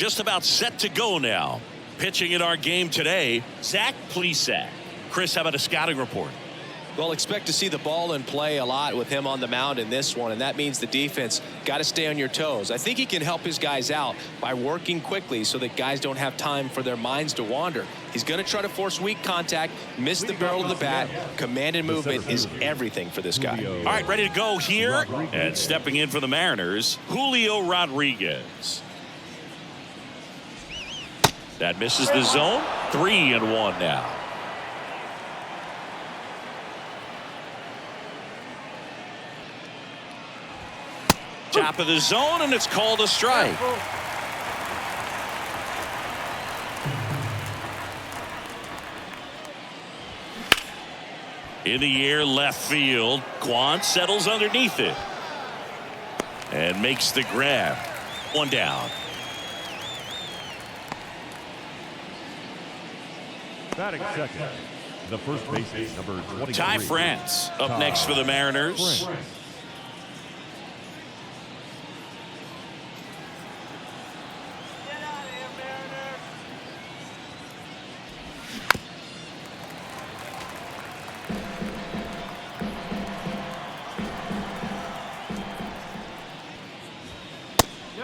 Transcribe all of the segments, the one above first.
just about set to go now. Pitching in our game today, Zach Plesac. Chris, how about a scouting report? Well, expect to see the ball in play a lot with him on the mound in this one, and that means the defense got to stay on your toes. I think he can help his guys out by working quickly so that guys don't have time for their minds to wander. He's going to try to force weak contact, miss the barrel of the bat. Command and movement is everything for this guy. All right, ready to go here. And stepping in for the Mariners, Julio Rodriguez. That misses the zone. 3-1 now. Top of the zone, and it's called a strike. In the air, left field. Quan settles underneath it and makes the grab. One down. Batting second, the first baseman, number 23. Ty France up next for the Mariners.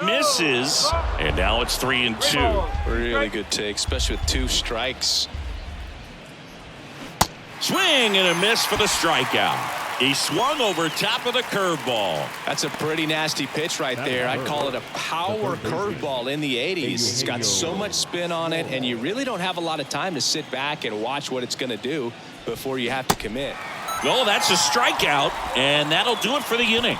Misses, and now it's 3-2. Really good take, especially with 2 strikes. Swing and a miss for the strikeout. He swung over top of the curveball. That's a pretty nasty pitch right there. I'd call it a power curveball in the 80s. It's got so much spin on it, and you really don't have a lot of time to sit back and watch what it's going to do before you have to commit. Well, that's a strikeout, and that'll do it for the inning.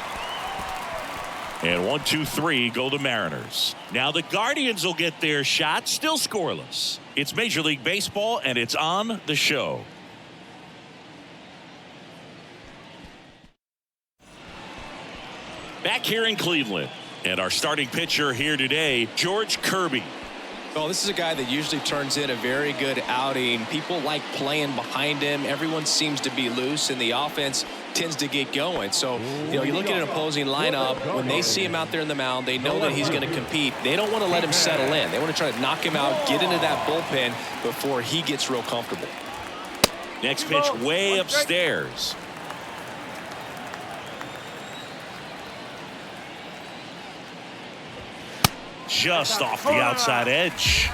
And 1-2-3 go the Mariners. Now the Guardians will get their shot, still scoreless. It's Major League Baseball, and it's on the show. Back here in Cleveland, and our starting pitcher here today, George Kirby. Well, this is a guy that usually turns in a very good outing. People like playing behind him. Everyone seems to be loose, and the offense tends to get going. So, you look at an opposing lineup, when they see him out there in the mound, they know that he's going to compete. They don't want to let him settle in. They want to try to knock him out, get into that bullpen before he gets real comfortable. Next pitch way upstairs. Just off the outside edge.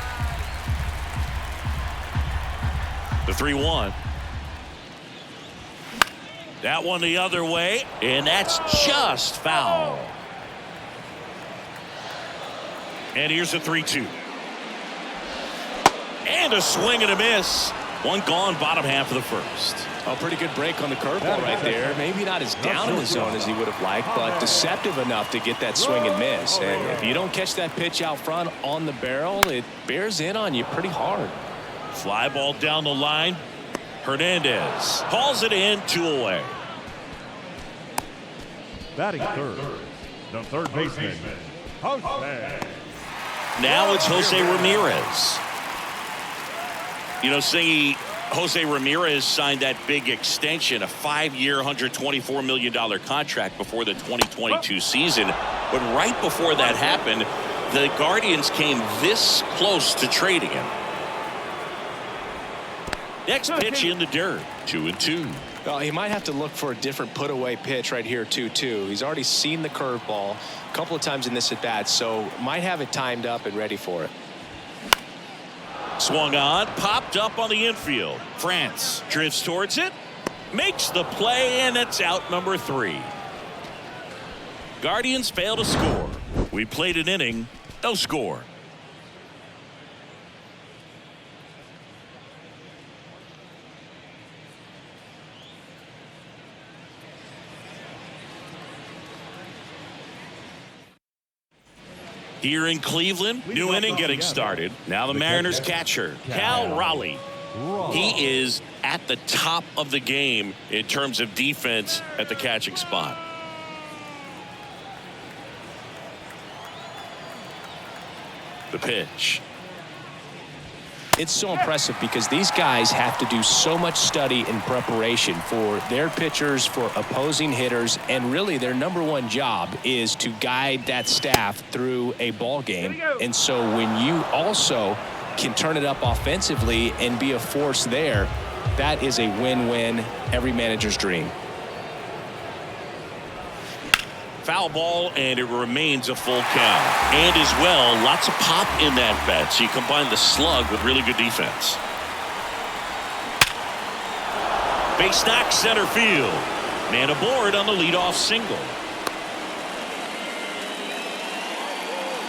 The 3-1. That one the other way, and that's just foul. And here's a 3-2. And a swing and a miss. One gone, bottom half of the first. A pretty good break on the curveball right there. Maybe not as down in the zone as he would have liked, but deceptive enough to get that swing and miss. And if you don't catch that pitch out front on the barrel, it bears in on you pretty hard. Fly ball down the line. Hernandez hauls it in, 2 away. Batting third, the third baseman, Jose. Now it's Jose Ramirez. Singy, Jose Ramirez signed that big extension, a 5-year, $124 million contract before the 2022 season. But right before that happened, the Guardians came this close to trading him. Next pitch in the dirt, 2-2. Well, he might have to look for a different put-away pitch right here, 2-2. He's already seen the curveball a couple of times in this at-bat, so might have it timed up and ready for it. Swung on, popped up on the infield. France drifts towards it, makes the play, and it's out number 3. Guardians fail to score. We played an inning, no score. Here in Cleveland, new inning getting started. Now the Mariners catcher, Cal Raleigh. He is at the top of the game in terms of defense at the catching spot. The pitch. It's so impressive because these guys have to do so much study and preparation for their pitchers, for opposing hitters, and really their number one job is to guide that staff through a ball game. And so when you also can turn it up offensively and be a force there, that is a win-win, every manager's dream. Foul ball, and it remains a full count. And as well, lots of pop in that bat. So you combine the slug with really good defense. Base knock center field. Man aboard on the leadoff single.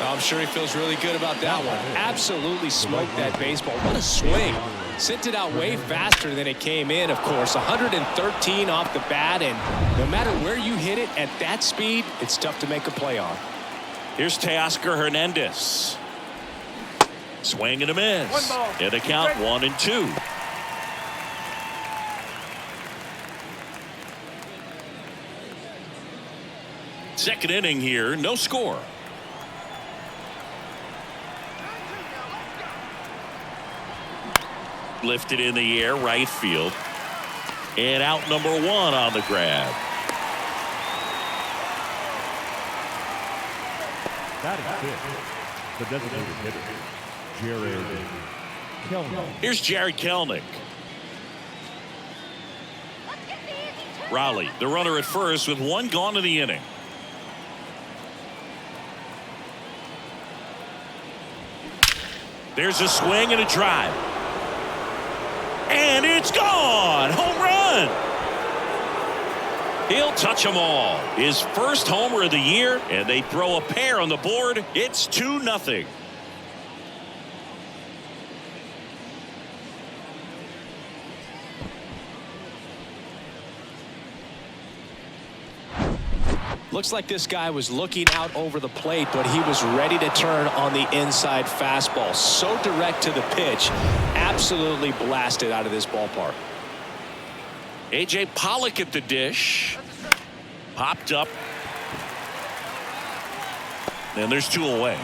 I'm sure he feels really good about that one. Absolutely smoked that baseball. What a swing. Sent it out way faster than it came in, of course. 113 off the bat, and no matter where you hit it at that speed, it's tough to make a play on. Here's Teoscar Hernandez. Swing and a miss. And the count 1-2. Second inning here, no score. Lifted in the air, right field. And out number 1 on the grab. Batting fifth, the designated hitter, Jared Kelenic. Here's Jared Kelenic. Raleigh, the runner at first with 1 gone in the inning. There's a swing and a drive. And it's gone. Home run. He'll touch them all. His first homer of the year, and they throw a pair on the board. It's 2-0. Looks like this guy was looking out over the plate, but he was ready to turn on the inside fastball. So direct to the pitch. Absolutely blasted out of this ballpark. A.J. Pollock at the dish. Popped up. And there's 2 away.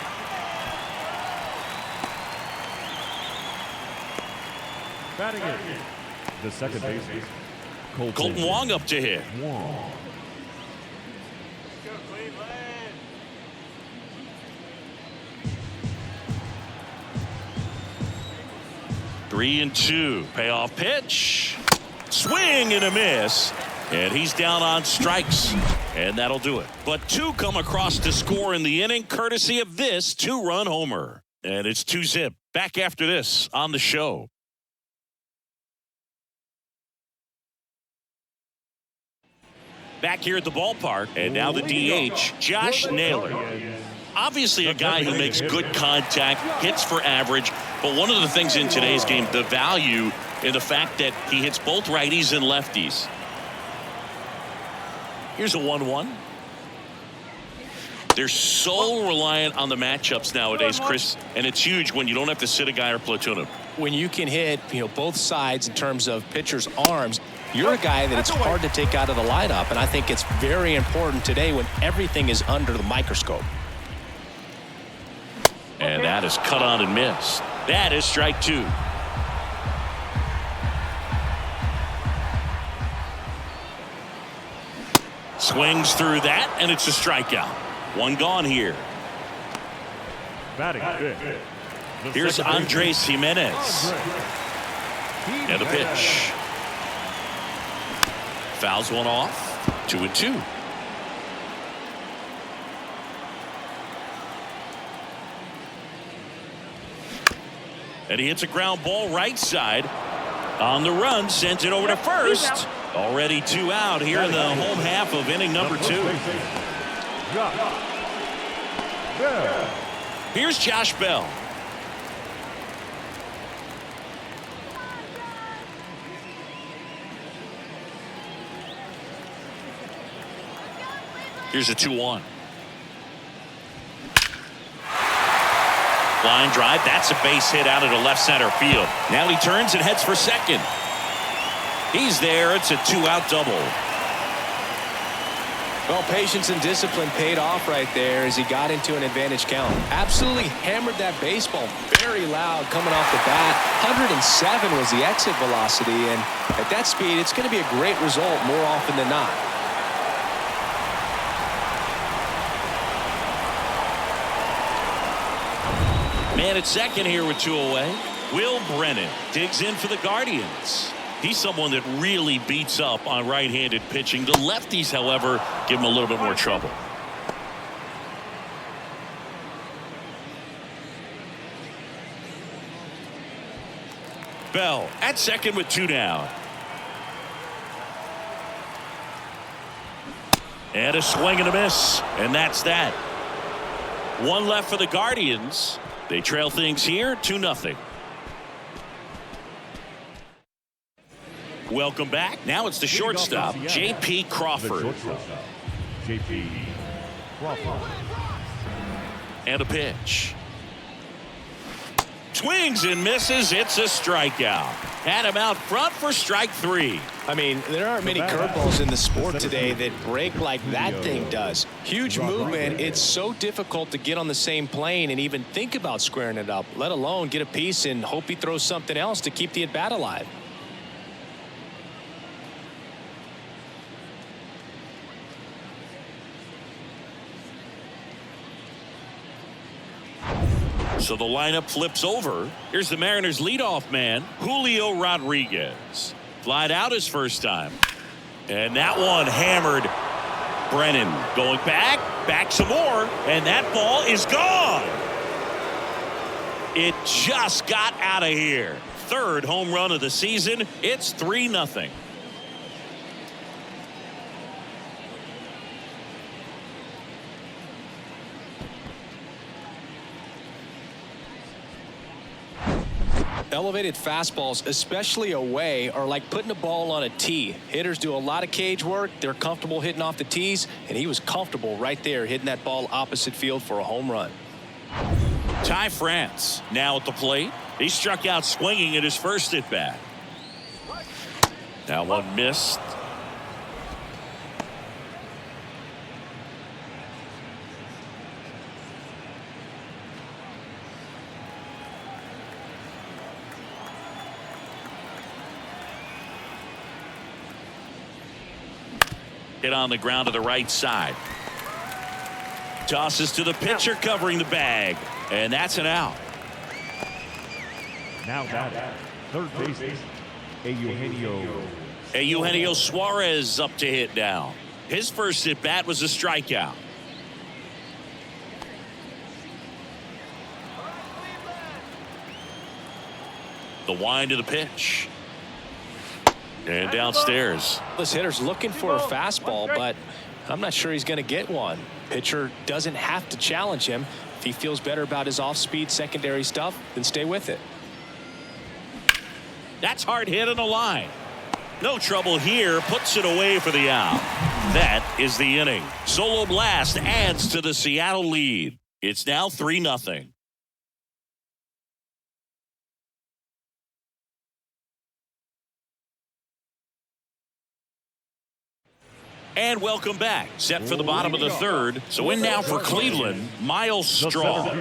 Batting in, the second baseman, Colton Wong up to hit. Wong. 3-2. Payoff pitch. Swing and a miss. And he's down on strikes. And that'll do it. But 2 come across to score in the inning, courtesy of this 2-run homer. And it's 2-zip. Back after this on the show. Back here at the ballpark. And now the DH, Josh Naylor. Obviously a guy who makes good contact, hits for average, but one of the things in today's game, the value in the fact that he hits both righties and lefties. Here's a 1-1. They're so reliant on the matchups nowadays, Chris, and it's huge when you don't have to sit a guy or platoon him. When you can hit, both sides in terms of pitchers' arms, you're a guy that it's hard to take out of the lineup, and I think it's very important today when everything is under the microscope. And that is cut on and missed. That is strike 2. Swings through that, and it's a strikeout. 1 gone here. Batting fifth. Here's Andres Jimenez. And the pitch. Fouls one off. 2-2. And he hits a ground ball right side. On the run, sends it over to first. Already 2 out here in the home half of inning number 2. Here's Josh Bell. Here's a 2-1. Line drive. That's a base hit out into left center field. Now he turns and heads for second. He's there. It's a 2-out double. Well, patience and discipline paid off right there as he got into an advantage count. Absolutely hammered that baseball very loud coming off the bat. 107 was the exit velocity, and at that speed, it's going to be a great result more often than not. Man at second here with 2 away. Will Brennan digs in for the Guardians. He's someone that really beats up on right-handed pitching. The lefties, however, give him a little bit more trouble. Bell at second with 2 down. And a swing and a miss. And that's that. 1 left for the Guardians. They trail things here 2-0. Welcome back. Now it's the shortstop, J.P. Crawford. J.P. Crawford. And a pitch. Swings and misses. It's a strikeout. Had him out front for strike 3. I mean, there aren't many curveballs in the sport today that break like that thing does. Huge movement. It's so difficult to get on the same plane and even think about squaring it up, let alone get a piece and hope he throws something else to keep the at-bat alive. So the lineup flips over. Here's the Mariners leadoff man, Julio Rodriguez. Flied out his first time. And that one hammered. Brennan going back some more, and that ball is gone. It just got out of here. 3rd home run of the season. It's 3-0. Elevated fastballs, especially away, are like putting a ball on a tee. Hitters do a lot of cage work. They're comfortable hitting off the tees, and he was comfortable right there hitting that ball opposite field for a home run. Ty France now at the plate. He struck out swinging at his first at bat. That one missed. Hit on the ground to the right side. Tosses to the pitcher covering the bag. And that's an out. Now batting, third baseman, Eugenio Suarez up to hit now. His first at bat was a strikeout. The wind of the pitch. And downstairs. This hitter's looking for a fastball, but I'm not sure he's going to get one. Pitcher doesn't have to challenge him. If he feels better about his off-speed secondary stuff, then stay with it. That's hard hit on the line. No trouble here. Puts it away for the out. That is the inning. Solo blast adds to the Seattle lead. It's now 3-0. And welcome back. Set for the bottom of the 3rd. So in now for Cleveland, Miles Straw.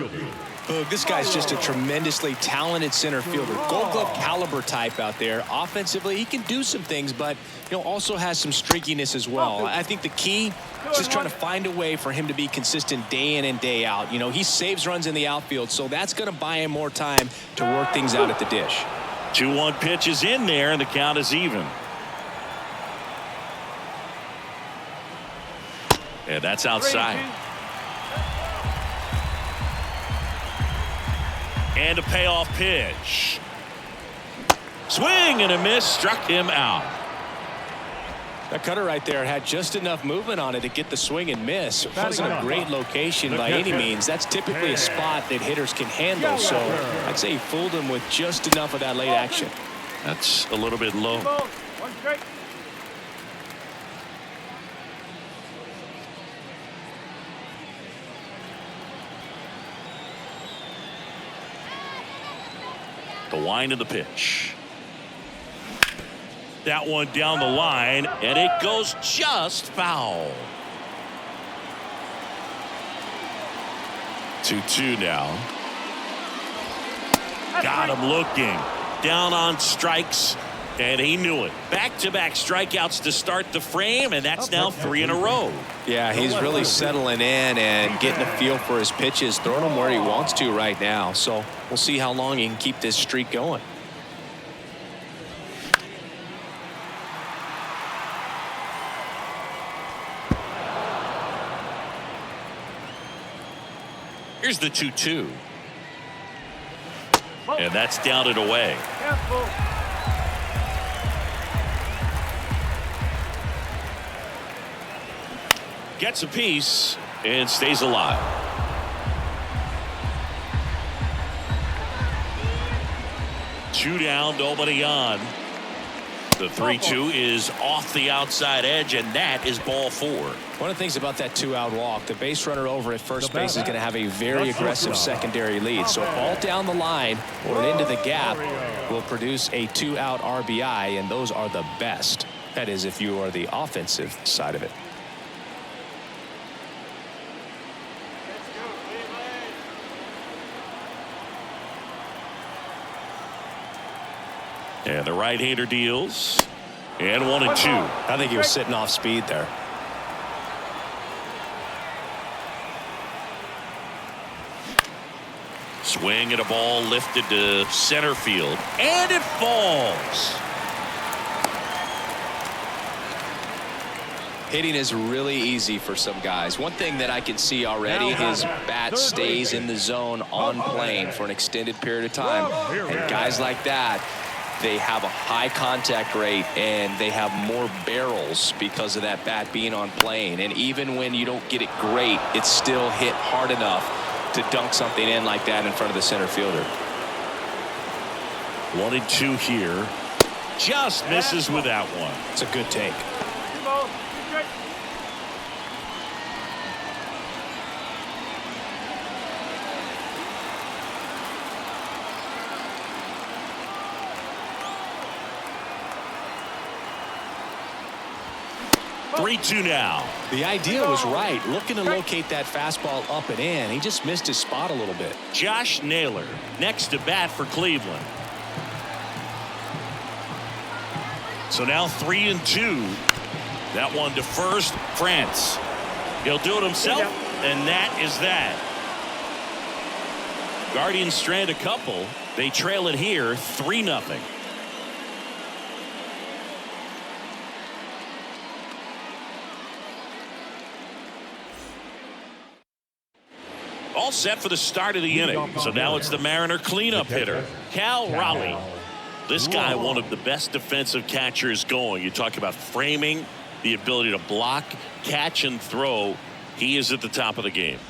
This guy's just a tremendously talented center fielder. Gold Glove caliber type out there. Offensively, he can do some things, but also has some streakiness as well. I think the key is just trying to find a way for him to be consistent day in and day out. He saves runs in the outfield, so that's going to buy him more time to work things out at the dish. 2-1 pitch is in there, and the count is even. And that's outside. And a payoff pitch. Swing and a miss, struck him out. That cutter right there had just enough movement on it to get the swing and miss. It wasn't a great location by any means. That's typically a spot that hitters can handle. So I'd say he fooled him with just enough of that late action. That's a little bit low. The wind of the pitch. That one down the line, and it goes just foul. 2-2 now. Got him looking. Down on strikes, and he knew it. Back-to-back strikeouts to start the frame, and that's now 3 in a row. Yeah, he's really settling in and getting a feel for his pitches, throwing them where he wants to right now. So we'll see how long he can keep this streak going. Here's the 2-2. And that's down and away. Gets a piece and stays alive. Two down, nobody on. The 3-2 is off the outside edge, and that is ball 4. One of the things about that 2-out walk, the base runner over at first base is going to have a very aggressive secondary lead. So a ball down the line or into the gap will produce a 2-out RBI, and those are the best. That is, if you are the offensive side of it. And the right-hander deals. And 1-2. I think he was sitting off speed there. Swing and a ball lifted to center field. And it falls. Hitting is really easy for some guys. One thing that I can see already, his bat stays in the zone on plane for an extended period of time. And guys like that, they have a high contact rate and they have more barrels because of that bat being on plane. And even when you don't get it great, it's still hit hard enough to dunk something in like that in front of the center fielder. 1-2 here. Just misses with that one. It's a good take. 3-2 now. The idea was right, looking to locate that fastball up and in. He just missed his spot a little bit. Josh Naylor next to bat for Cleveland. So now 3-2. That one to first, France. He'll do it himself, and that is that. Guardians strand a couple. They trail it here 3-0. All set for the start of the inning. So now it's the Mariner cleanup hitter, Cal Raleigh. This guy, one of the best defensive catchers going. You talk about framing, the ability to block, catch, and throw. He is at the top of the game.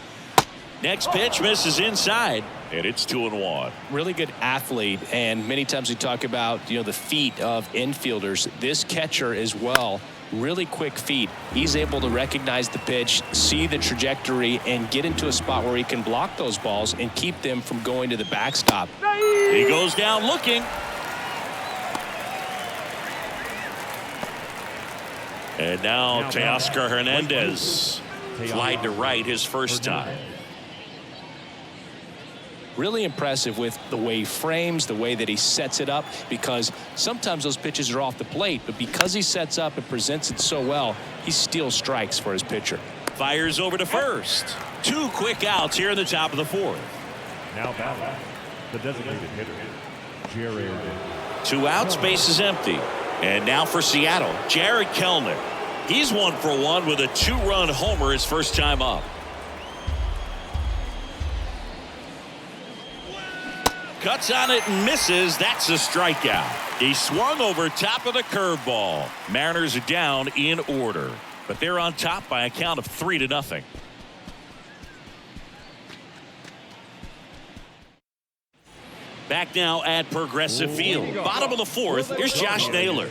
Next pitch misses inside, and it's 2-1. Really good athlete, and many times we talk about the feet of infielders. This catcher as well, really quick feet. He's able to recognize the pitch, see the trajectory, and get into a spot where he can block those balls and keep them from going to the backstop. He goes down looking. And now Teoscar Hernandez flied to right his first time. Really impressive with the way he frames, the way that he sets it up, because sometimes those pitches are off the plate, but because he sets up and presents it so well, he steals strikes for his pitcher. Fires over to first. 2 quick outs here in the top of the 4th. Now batting, the designated hitter, Jared. 2 outs, base is empty. And now for Seattle, Jared Kellner. He's 1 for 1 with a 2-run homer his first time up. Cuts on it and misses. That's a strikeout. He swung over top of the curveball. Mariners are down in order, but they're on top by a count of 3-0. Back now at Progressive Field. Bottom of the 4th. Here's Josh Naylor.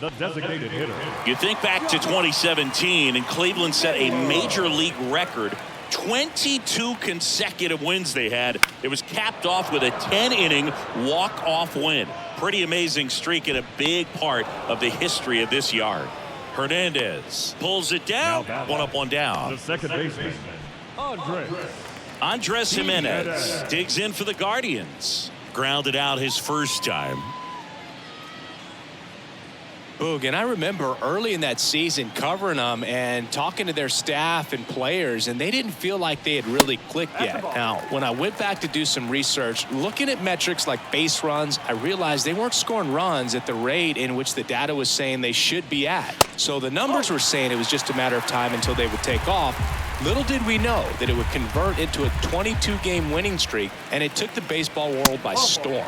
The designated hitter. You think back to 2017, and Cleveland set a major league record. 22 consecutive wins they had. It was capped off with a 10-inning walk-off win. Pretty amazing streak and a big part of the history of this yard. Hernandez pulls it down. 1 up, 1 down. The second baseman, Andre. Andres Jimenez digs in for the Guardians. Grounded out his first time. Boog, and I remember early in that season covering them and talking to their staff and players, and they didn't feel like they had really clicked yet. Now, when I went back to do some research, looking at metrics like base runs, I realized they weren't scoring runs at the rate in which the data was saying they should be at. So the numbers were saying it was just a matter of time until they would take off. Little did we know that it would convert into a 22-game winning streak, and it took the baseball world by storm.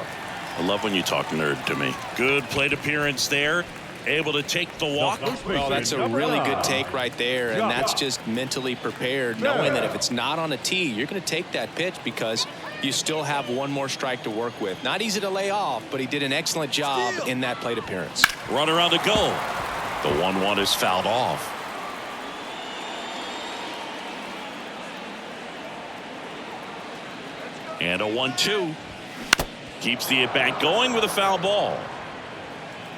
I love when you talk nerd to me. Good plate appearance there. Able to take the walk. Well, that's a really good take right there, and that's just mentally prepared, knowing that if it's not on a tee, you're going to take that pitch because you still have one more strike to work with. Not easy to lay off, but he did an excellent job in that plate appearance. Runner on the go. The 1-1 is fouled off. And a 1-2. Keeps the at-bat going with a foul ball.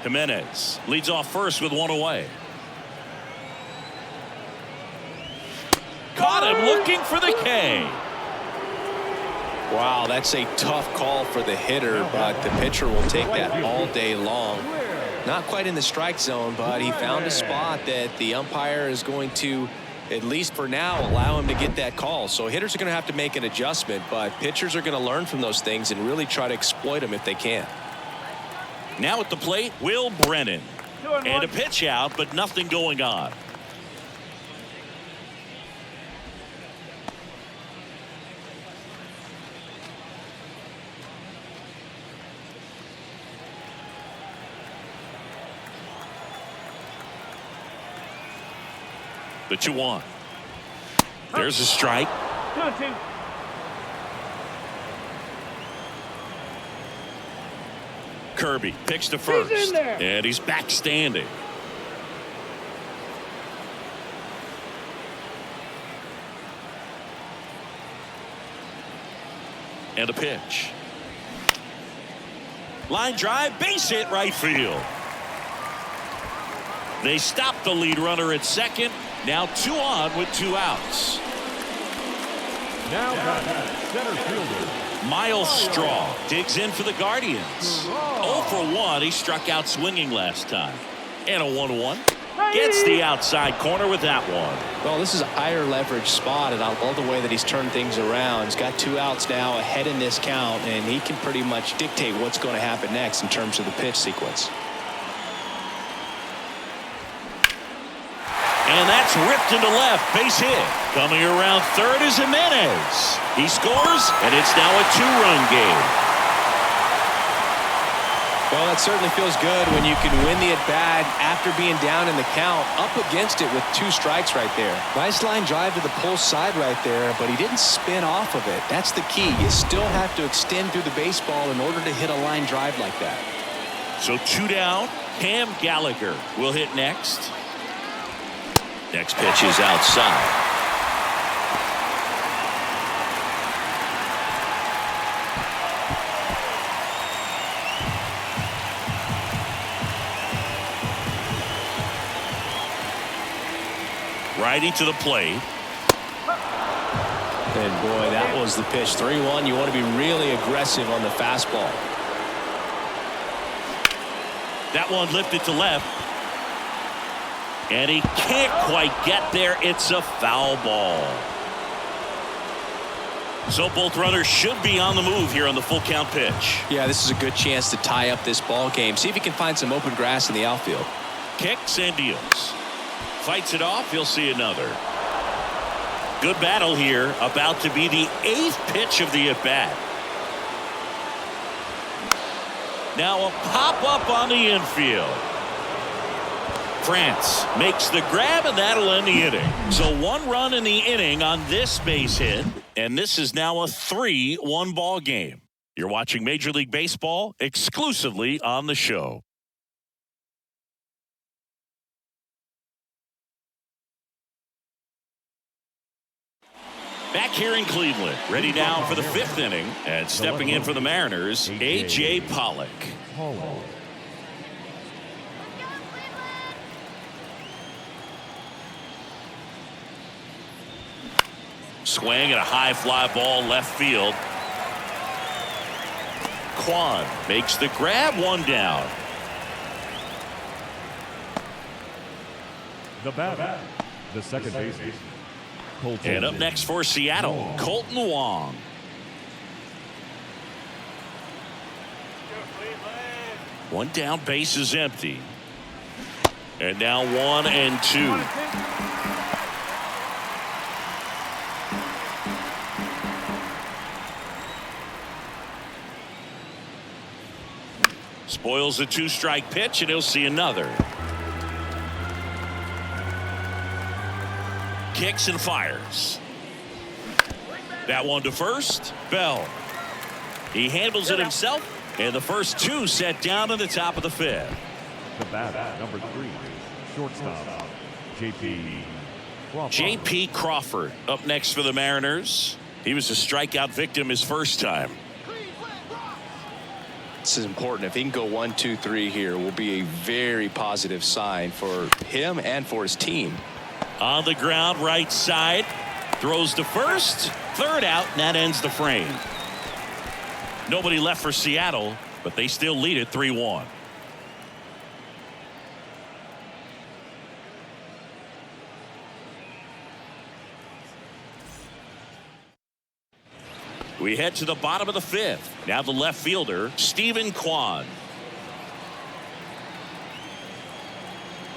Jimenez leads off first with one away. Caught him looking for the K. Wow, that's a tough call for the hitter, but the pitcher will take that all day long. Not quite in the strike zone, but he found a spot that the umpire is going to, at least for now, allow him to get that call. So hitters are going to have to make an adjustment, but pitchers are going to learn from those things and really try to exploit them if they can. Now at the plate, Will Brennan. And a pitch out, but nothing going on. The 2-1. There's a strike. 2-2. Kirby picks to first, and he's back standing. And a pitch. Line drive, base hit right field. They stop the lead runner at second. Now 2 on with 2 outs. Now center fielder Miles Straw digs in for the Guardians. 0 for 1. He struck out swinging last time. And a 1-1. Gets the outside corner with that one. Well, this is a higher leverage spot, and I love the way that he's turned things around. He's got 2 outs now ahead in this count, and he can pretty much dictate what's going to happen next in terms of the pitch sequence. And that's ripped into left. Base hit. Coming around third is Jimenez. He scores, and it's now a 2-run game. Well, that certainly feels good when you can win the at-bat after being down in the count, up against it with 2 strikes right there. Nice line drive to the pull side right there, but he didn't spin off of it. That's the key. You still have to extend through the baseball in order to hit a line drive like that. So 2 down. Cam Gallagher will hit next. Next pitch is outside. Righty to the plate. And boy, that was the pitch. 3-1. You want to be really aggressive on the fastball. That one lifted to left. And he can't quite get there. It's a foul ball. So both runners should be on the move here on the full count pitch. Yeah, this is a good chance to tie up this ball game. See if he can find some open grass in the outfield. Kicks and deals. Fights it off. He'll see another. Good battle here. About to be the 8th pitch of the at-bat. Now a pop-up on the infield. France makes the grab, and that'll end the inning. So 1 run in the inning on this base hit, and this is now a 3-1 ball game. You're watching Major League Baseball exclusively on the show. Back here in Cleveland, ready now for the 5th inning, and stepping in for the Mariners, A.J. Pollock. Swing and a high fly ball left field. Kwan makes the grab, one down. The batter, the second baseman. And up next for Seattle, Colton Wong. One down, base is empty. And now 1-2. Spoils the 2-strike pitch, and he'll see another. Kicks and fires. That one to first. Bell. He handles it himself, and the first two set down in the top of the fifth. The batter, number 3, shortstop, J.P. Crawford up next for the Mariners. He was a strikeout victim his first time. This is important. If he can go 1, 2, 3 here, will be a very positive sign for him and for his team. On the ground, right side. Throws to first. Third out, and that ends the frame. Nobody left for Seattle, but they still lead it 3-1. We head to the bottom of the fifth. Now the left fielder, Stephen Kwan.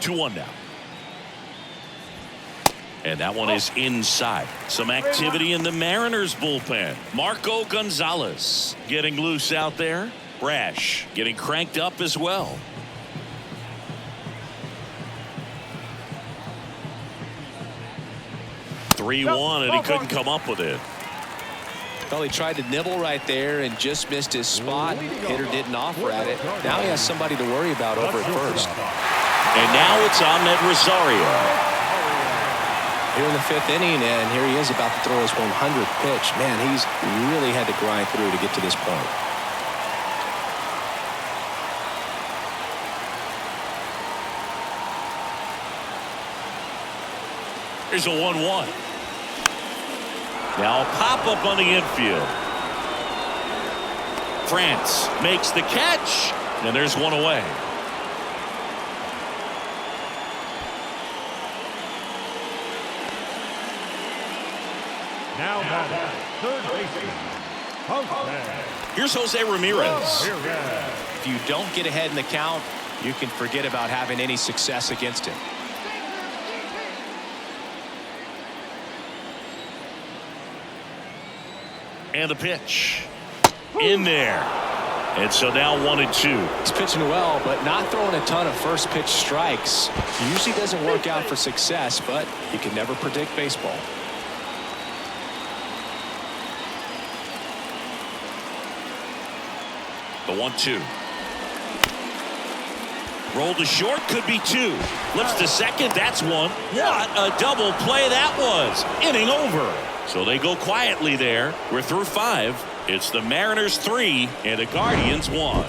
2-1 now. And that one is inside. Some activity in the Mariners bullpen. Marco Gonzalez getting loose out there. Brash getting cranked up as well. (3-1) and he couldn't come up with it. Well, he tried to nibble right there and just missed his spot. Hitter didn't offer at it. Now he has somebody to worry about over at first. And now it's Ahmed Rosario. Here in the fifth inning, and here he is about to throw his 100th pitch. Man, he's really had to grind through to get to this point. Here's a 1-1. Now a pop-up on the infield. France makes the catch, and there's one away. Now batting, third baseman, Jose. Here's Jose Ramirez. If you don't get ahead in the count, you can forget about having any success against him. And the pitch. In there. And so now 1-2. He's pitching well, but not throwing a ton of first pitch strikes. He usually doesn't work out for success, but you can never predict baseball. The 1-2. Roll to short, could be 2. Flips to second, that's 1. What a double play that was. Inning over. So they go quietly there. We're through 5. It's the Mariners 3 and the Guardians 1.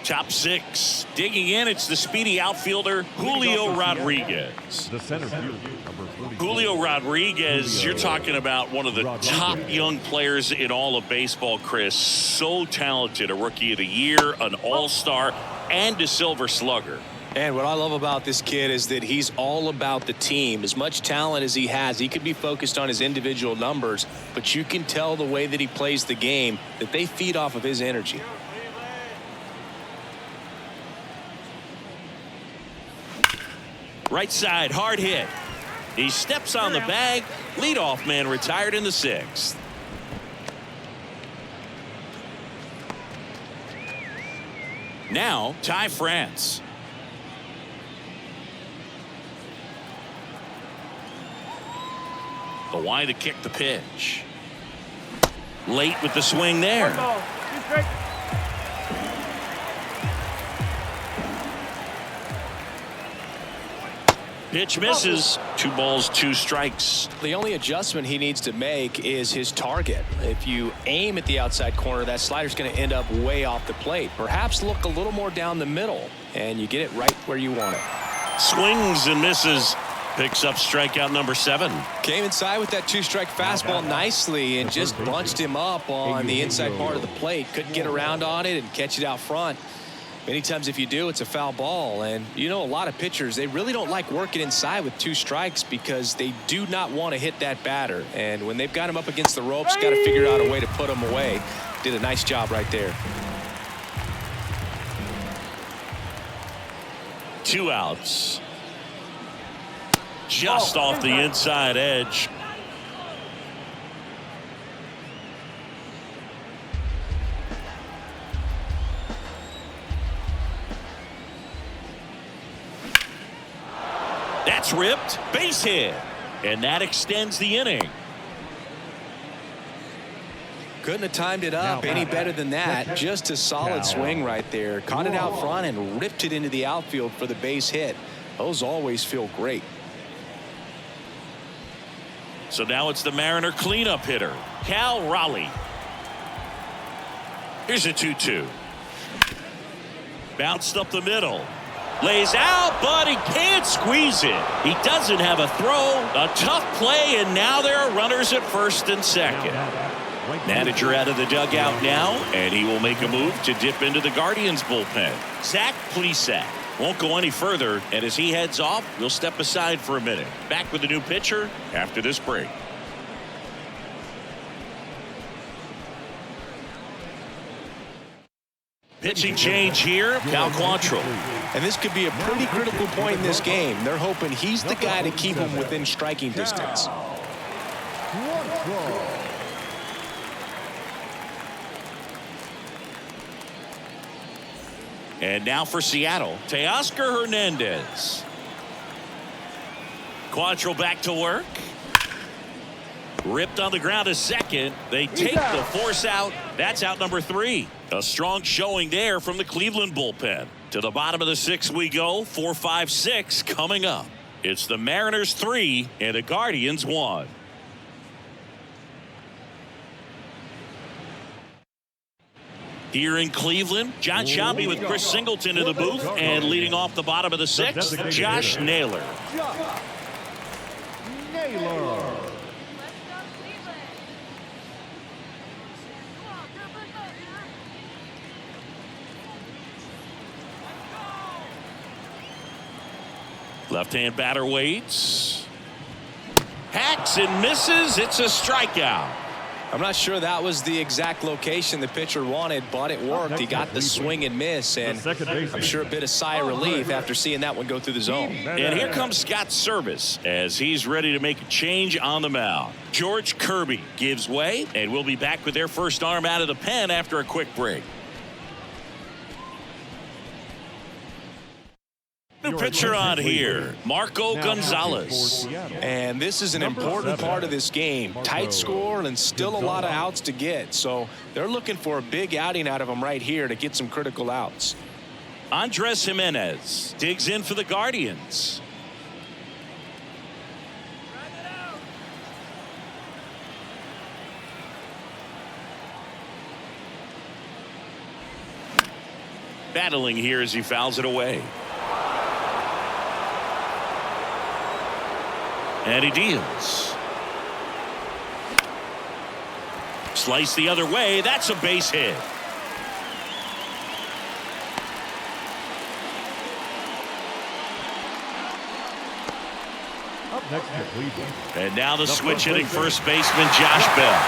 Top 6. Digging in, it's the speedy outfielder, Julio Rodriguez. The center fielder, number 44. Julio Rodriguez, you're talking about one of the top young players in all of baseball, Chris. So talented, a Rookie of the Year, an All-Star, and a Silver Slugger. And what I love about this kid is that he's all about the team. As much talent as he has, he could be focused on his individual numbers, but you can tell the way that he plays the game that they feed off of his energy. Right side, hard hit. He steps on the bag. Leadoff man retired in the 6th. Now, Ty France. The wide to kick the pitch. Late with the swing there. Pitch misses. 2 balls, 2 strikes. The only adjustment he needs to make is his target. If you aim at the outside corner, that slider's going to end up way off the plate. Perhaps look a little more down the middle, and you get it right where you want it. Swings and misses. Picks up strikeout number 7. Came inside with that 2-strike fastball nicely and just bunched him up on the inside part of the plate. Couldn't get around on it and catch it out front. Many times if you do, it's a foul ball. And you know, a lot of pitchers, they really don't like working inside with 2 strikes because they do not want to hit that batter. And when they've got him up against the ropes, got to figure out a way to put him away. Did a nice job right there. 2 outs. Just off the inside edge. That's ripped. Base hit. And that extends the inning. Couldn't have timed it up any better than that. Just a solid swing right there. Caught it out front and ripped it into the outfield for the base hit. Those always feel great. So now it's the Mariner cleanup hitter, Cal Raleigh. Here's a 2-2. Bounced up the middle. Lays out, but he can't squeeze it. He doesn't have a throw. A tough play, and now there are runners at first and second. Manager out of the dugout now, and he will make a move to dip into the Guardians bullpen. Zach Plesac won't go any further, and as he heads off, we'll step aside for a minute. Back with the new pitcher after this break. Pitching change here, Cal Quantrill. And this could be a pretty critical point in this game. They're hoping he's the guy to keep him within striking distance. And now for Seattle, Teoscar Hernandez. Quantrill back to work. Ripped on the ground a second. They take the force out. That's out number 3. A strong showing there from the Cleveland bullpen. To the bottom of the 6th we go. 4, 5, 6 coming up. It's the Mariners 3 and the Guardians 1. Here in Cleveland, John Shambi with Chris Singleton in the booth, and leading off the bottom of the 6th, Josh Naylor. Left-hand batter waits. Hacks and misses. It's a strikeout. I'm not sure that was the exact location the pitcher wanted, but it worked. He got the swing and miss, and I'm sure a bit of sigh of relief after seeing that one go through the zone. And here comes Scott Service as he's ready to make a change on the mound. George Kirby gives way, and we'll be back with their first arm out of the pen after a quick break. New pitcher on here, Marco Gonzalez. And this is an important part of this game. Tight score and still a lot of outs to get. So they're looking for a big outing out of him right here to get some critical outs. Andres Jimenez digs in for the Guardians. Battling here as he fouls it away. And he deals. Slice the other way. That's a base hit. Up next to Cleveland. And now the switch hitting first baseman Josh Bell.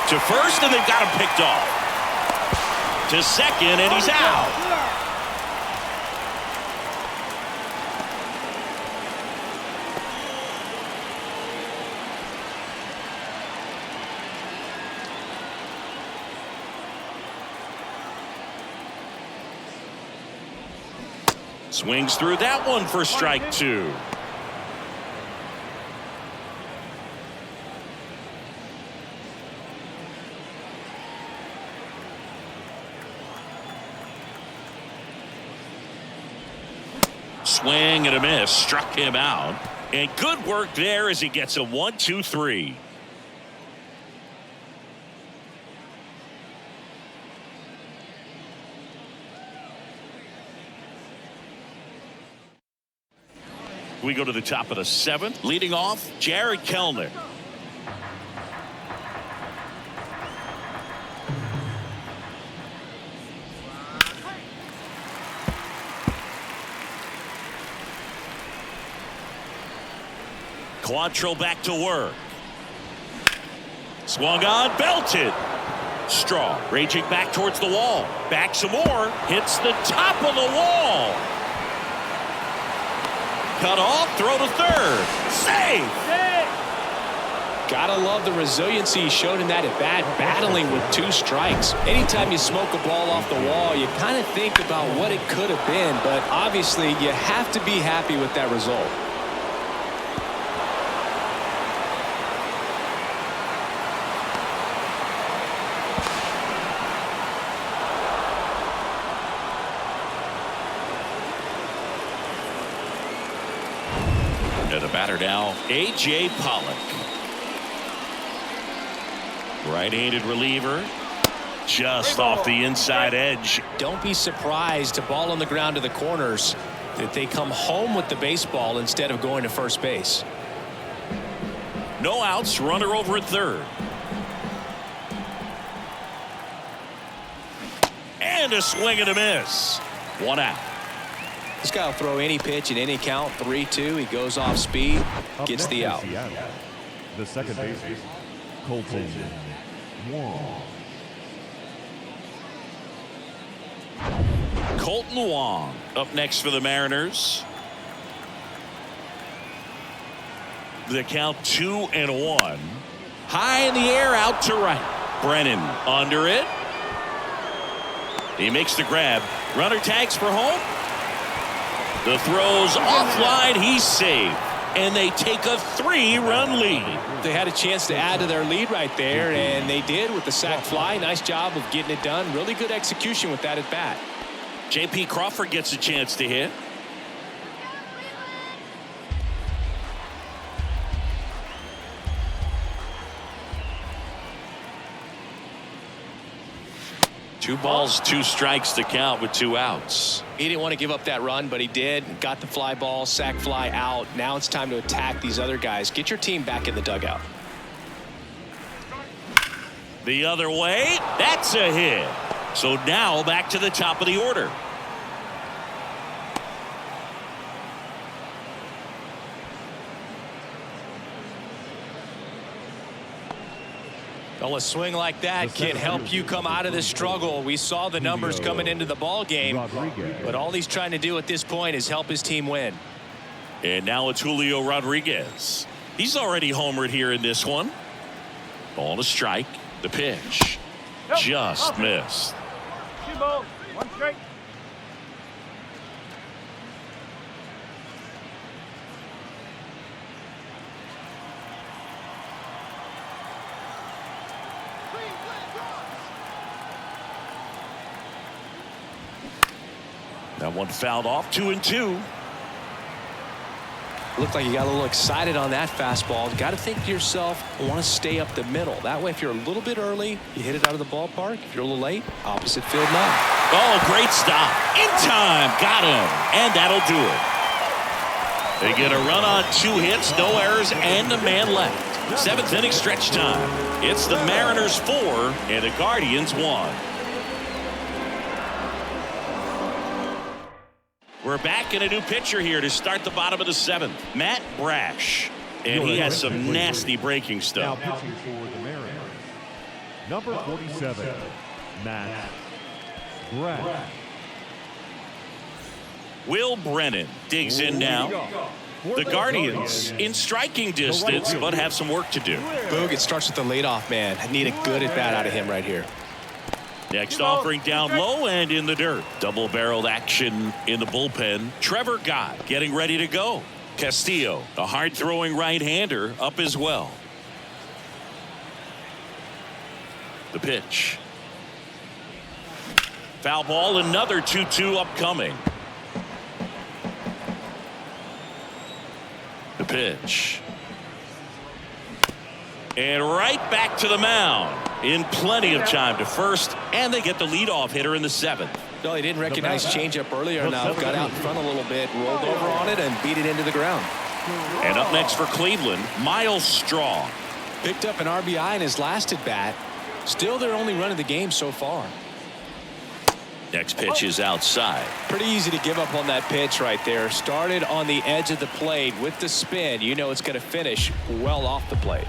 To first, and they've got him picked off. To second, and he's out. Swings through that one for strike 2. swing and a miss. Struck him out. And good work there as he gets a 1-2-3. We go to the top of the 7th. Leading off, Jared Kellner. Quantrill back to work. Swung on, belted. Straw raging back towards the wall. Back some more. Hits the top of the wall. Cut off, throw to third. Save! Gotta love the resiliency he showed in that at bat, battling with 2 strikes. Anytime you smoke a ball off the wall, you kind of think about what it could have been, but obviously you have to be happy with that result. And the batter now, A.J. Pollock. Right-handed reliever. Just off the inside edge. Don't be surprised to ball on the ground to the corners that they come home with the baseball instead of going to first base. No outs, runner over at third. And a swing and a miss. 1 out. This guy will throw any pitch in any count. 3-2. He goes off speed, gets the out. The second baseman, Colton Wong. Colton Wong up next for the Mariners. The count 2-1. High in the air, out to right. Brennan under it. He makes the grab. Runner tags for home. The throw's offline. He's safe. And they take a 3-run lead. They had a chance to add to their lead right there, and they did with the sac fly. Nice job of getting it done. Really good execution with that at bat. J.P. Crawford gets a chance to hit. Two balls, 2 strikes to count with 2 outs. He didn't want to give up that run, but he did. Got the fly ball, sac fly out. Now it's time to attack these other guys. Get your team back in the dugout. The other way, that's a hit. So now back to the top of the order. Well, a swing like that can help you come out of this struggle. We saw the numbers coming into the ball game, but all he's trying to do at this point is help his team win. And now it's Julio Rodriguez. He's already homered here in this one. Ball to strike. The pitch just missed. 2 balls, 1 strike. That one fouled off. 2-2. Looked like you got a little excited on that fastball. Got to think to yourself, I want to stay up the middle. That way, if you're a little bit early, you hit it out of the ballpark. If you're a little late, opposite field line. Oh, great stop. In time. Got him. And that'll do it. They get a run on 2 hits, no errors, and a man left. 7th inning stretch time. It's the Mariners 4 and the Guardians 1. We're back in a new pitcher here to start the bottom of the 7th. Matt Brash. And he has some nasty breaking Now stuff. pitching for the Mariners, number 47, Matt Brash. Will Brennan digs in now. The Guardians in striking distance, but have some work to do. Boog, it starts with the leadoff man. I need a good at bat out of him right here. Next offering down low and in the dirt. Double-barreled action in the bullpen. Trevor Gott getting ready to go. Castillo, a hard-throwing right-hander, up as well. The pitch. Foul ball, another 2-2 upcoming. pitch. And right back to the mound in plenty of time to first, and they get the leadoff hitter in the 7th. No, he didn't recognize changeup earlier. Now got out in front a little bit, rolled over on it, and beat it into the ground. And up next for Cleveland, Miles Straw. Picked up an RBI in his last at bat. Still their only run of the game so far. Next pitch is outside. Pretty easy to give up on that pitch right there. Started on the edge of the plate with the spin. You know it's going to finish well off the plate.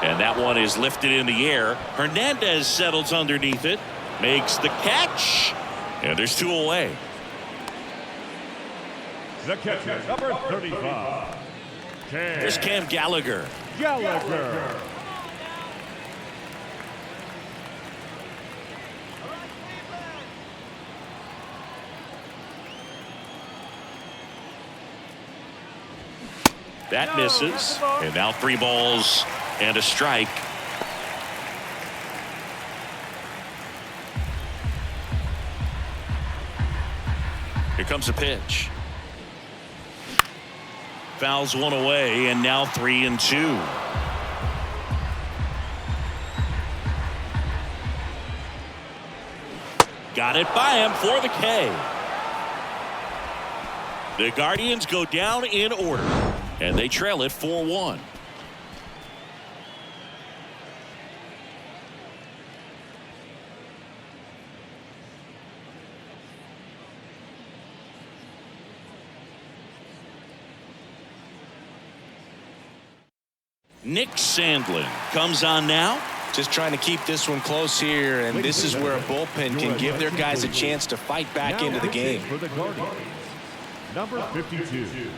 And that one is lifted in the air. Hernandez settles underneath it, makes the catch, and there's 2 away. The catcher, number 35. Here's Cam Gallagher. That misses. And now 3 balls and a strike. Here comes a pitch. Fouls one away, and now 3-2. Got it by him for the K. The Guardians go down in order, and they trail it 4-1. Nick Sandlin comes on now. Just trying to keep this one close here, and this is where a bullpen can give their guys a chance to fight back into the game. For the Guardians, number 52,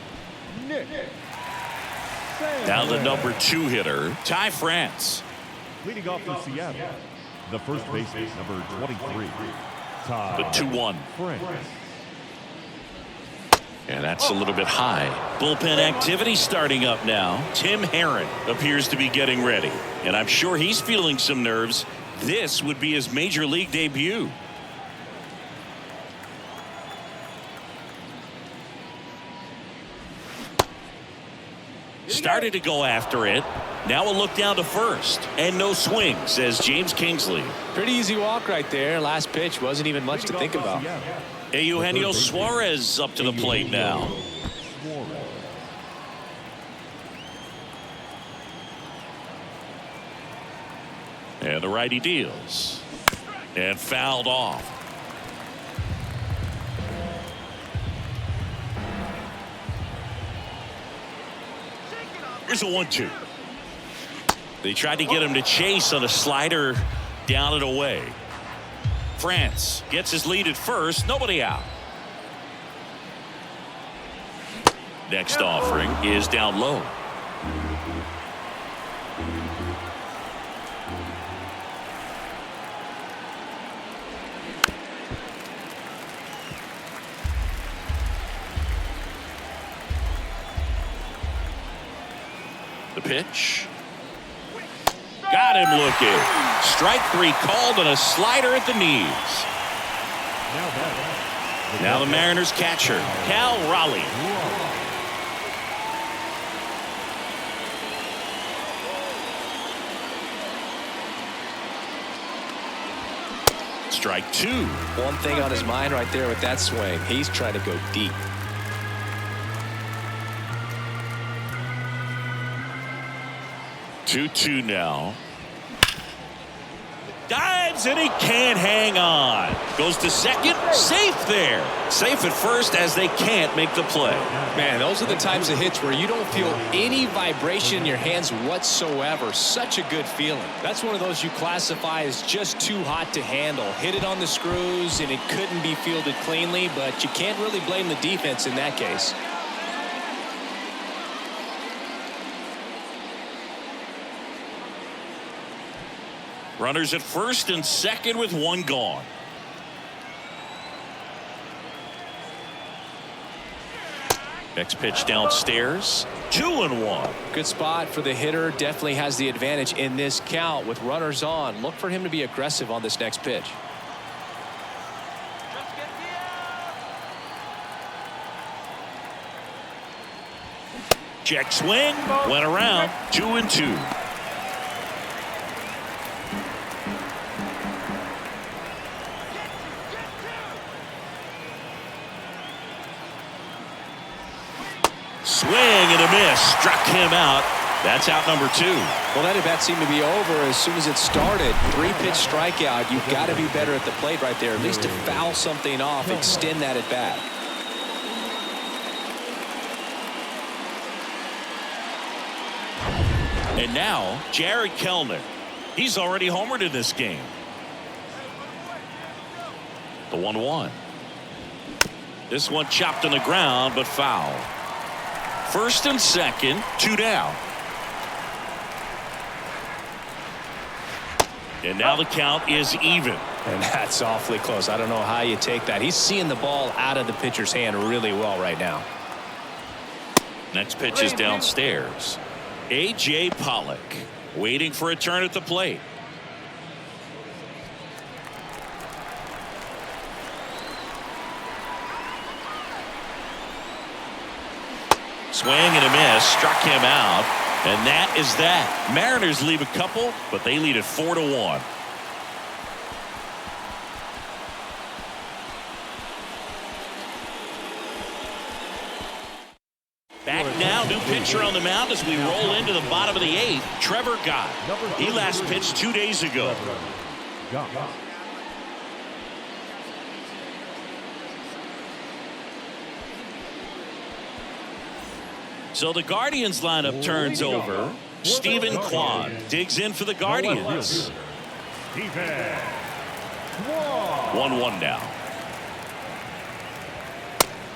Nick. Now the number 2 hitter, Ty France. Leading off for Seattle, the first baseman, number 23, Ty. The 2-1. France. And that's a little bit high. Bullpen activity starting up now. Tim Herron appears to be getting ready, and I'm sure he's feeling some nerves. This would be his major league debut. Started to go after it. Now a look down to first, and no swing, says James Kingsley. Pretty easy walk right there. Last pitch wasn't even much to think about. Eugenio Suarez up to the plate now. And the righty deals. And fouled off. Here's a 1-2. They tried to get him to chase on a slider down and away. France gets his lead at first. Nobody out. Next offering is down low. The pitch. Got him looking. Strike 3 called on a slider at the knees. Now the Mariners catcher, Cal Raleigh. Strike 2. One thing on his mind right there with that swing. He's trying to go deep. Two now. Dives and he can't hang on. Goes to second. Safe there. Safe at first as they can't make the play. Man, those are the types of hits where you don't feel any vibration in your hands whatsoever. Such a good feeling. That's one of those you classify as just too hot to handle. Hit it on the screws and it couldn't be fielded cleanly, but you can't really blame the defense in that case. Runners at first and second with 1 gone. Next pitch downstairs. 2-1. Good spot for the hitter. Definitely has the advantage in this count with runners on. Look for him to be aggressive on this next pitch. Check swing. Went around. 2-2. Swing and a miss. Struck him out. That's out number 2. Well, that at bat seemed to be over as soon as it started. 3-pitch strikeout. You've got to be better at the plate right there. At least to foul something off, extend that at bat. And now, Jared Kellner. He's already homered in this game. The 1-1. This one chopped on the ground, but foul. First and second, 2 down. And now the count is even. And that's awfully close. I don't know how you take that. He's seeing the ball out of the pitcher's hand really well right now. Next pitch is downstairs. A.J. Pollock waiting for a turn at the plate. Swing and a miss. Struck him out. And that is that. Mariners leave a couple, but they lead it 4-1. Back now, new pitcher on the mound as we roll into the bottom of the 8th. Trevor Gott. He last pitched 2 days ago. So the Guardians lineup turns over. Stephen Kwan digs in for the Guardians. 1-1 now.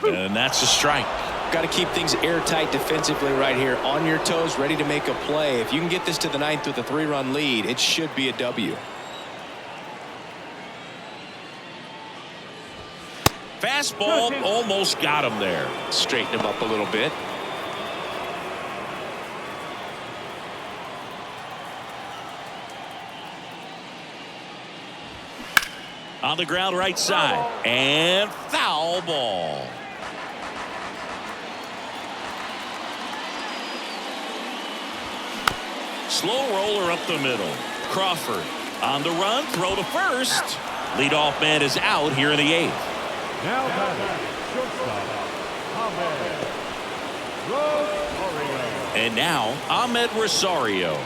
And that's a strike. Got to keep things airtight defensively right here. On your toes, ready to make a play. If you can get this to the 9th with a 3-run lead, it should be a W. Fastball almost got him there. Straighten him up a little bit. On the ground right side. And foul ball. Slow roller up the middle. Crawford on the run. Throw to first. Leadoff man is out here in the 8th. Now batting, shortstop, Ahmed Rosario. And now Ahmed Rosario.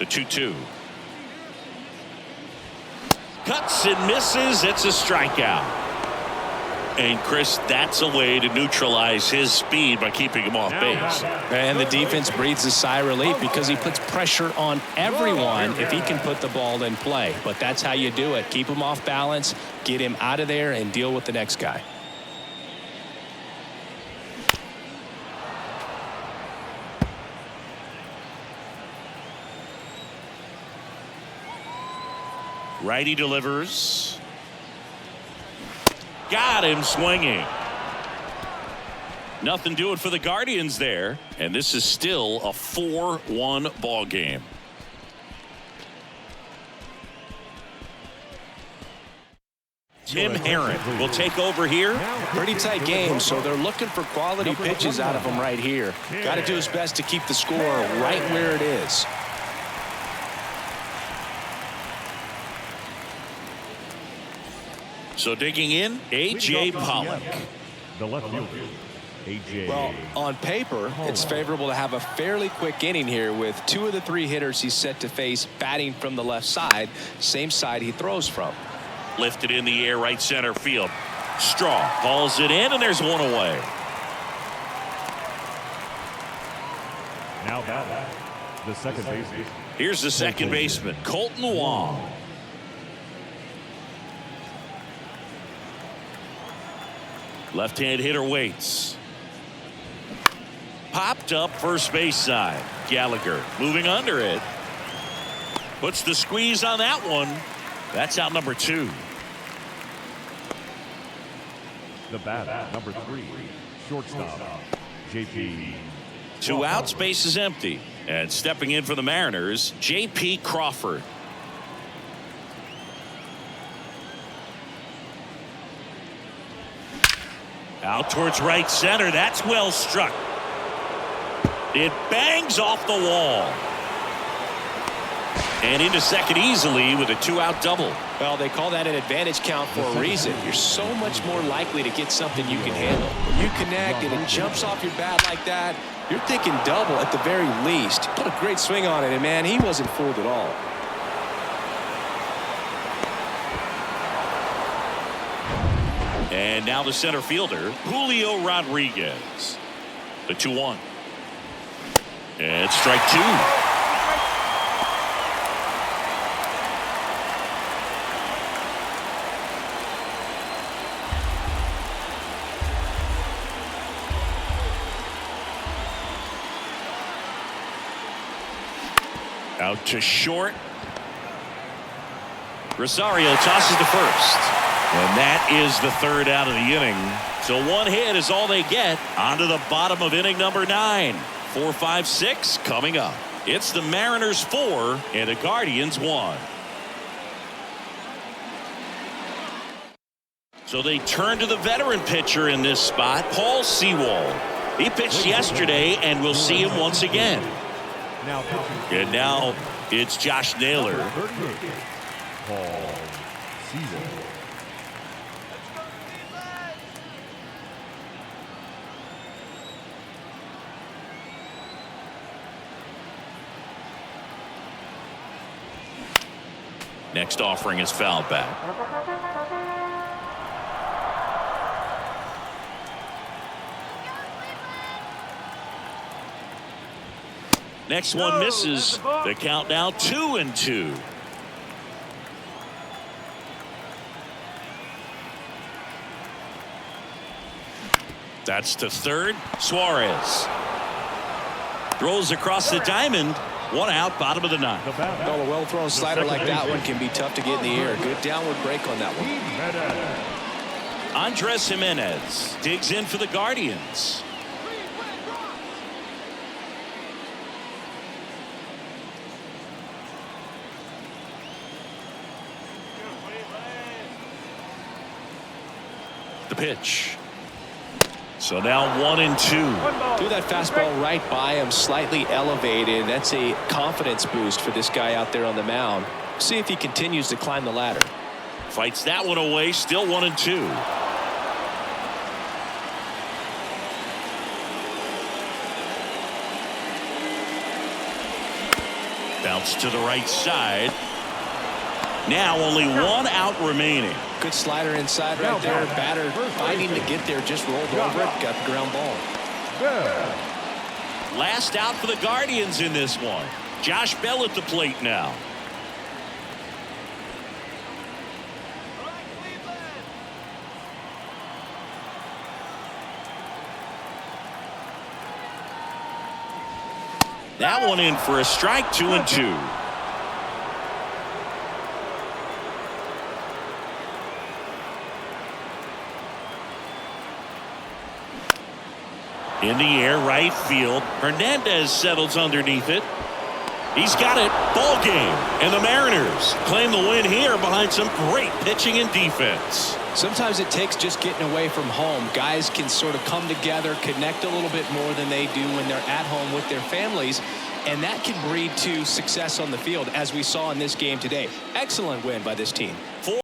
The 2-2. Cuts and misses. It's a strikeout. And Chris, that's a way to neutralize his speed by keeping him off base. And the defense breathes a sigh of relief because he puts pressure on everyone if he can put the ball in play. But that's how you do it. Keep him off balance, get him out of there, and deal with the next guy. Righty delivers. Got him swinging. Nothing doing for the Guardians there. And this is still a 4-1 ball game. Tim Herron will take over here. Pretty tight game, so they're looking for quality pitches out of him right here. Got to do his best to keep the score right where it is. So digging in, A.J. Pollock. The left fielder, A.J. Well, on paper, it's favorable to have a fairly quick inning here with 2 of the 3 hitters he's set to face batting from the left side, same side he throws from. Lifted in the air, right center field. Straw hauls it in, and there's one away. Now batting, the second baseman. Here's the second baseman, Colton Wong. Left-hand hitter waits. Popped up first base side. Gallagher moving under it. Puts the squeeze on that one. That's out number 2. The batter, number 3, shortstop, J.P. 2 outs, base is empty. And stepping in for the Mariners, J.P. Crawford. Out towards right center. That's well struck. It bangs off the wall. And into second easily with a 2-out double. Well, they call that an advantage count for a reason. You're so much more likely to get something you can handle. When you connect and it jumps off your bat like that, you're thinking double at the very least. Put a great swing on it, and man, he wasn't fooled at all. And now the center fielder, Julio Rodriguez. The 2-1. And strike two. Out to short. Rosario tosses to first. And that is the third out of the inning. So one hit is all they get. On to the bottom of inning number 9. 4, 5, 6 coming up. It's the Mariners 4 and the Guardians 1. So they turn to the veteran pitcher in this spot, Paul Sewald. He pitched yesterday, and we'll see him once again. And now it's Josh Naylor. Paul Sewald. Next offering is fouled back. Next one misses. The count now 2-2. That's to third. Suarez throws across the diamond. 1 out, bottom of the 9th. Well, a well-thrown slider like that one can be tough to get in the air. Good downward break on that one. Andres Jimenez digs in for the Guardians. The pitch. So now 1-2. Threw that fastball right by him, slightly elevated. That's a confidence boost for this guy out there on the mound. See if he continues to climb the ladder. Fights that one away. Still 1-2. Bounce to the right side. Now only 1 out remaining. Good slider inside right there. Batter fighting to get there, just rolled over it, got the ground ball. Last out for the Guardians in this one. Josh Bell at the plate now. That one in for a strike. 2-2. In the air, right field. Hernandez settles underneath it. He's got it. Ball game. And the Mariners claim the win here behind some great pitching and defense. Sometimes it takes just getting away from home. Guys can sort of come together, connect a little bit more than they do when they're at home with their families. And that can breed to success on the field, as we saw in this game today. Excellent win by this team.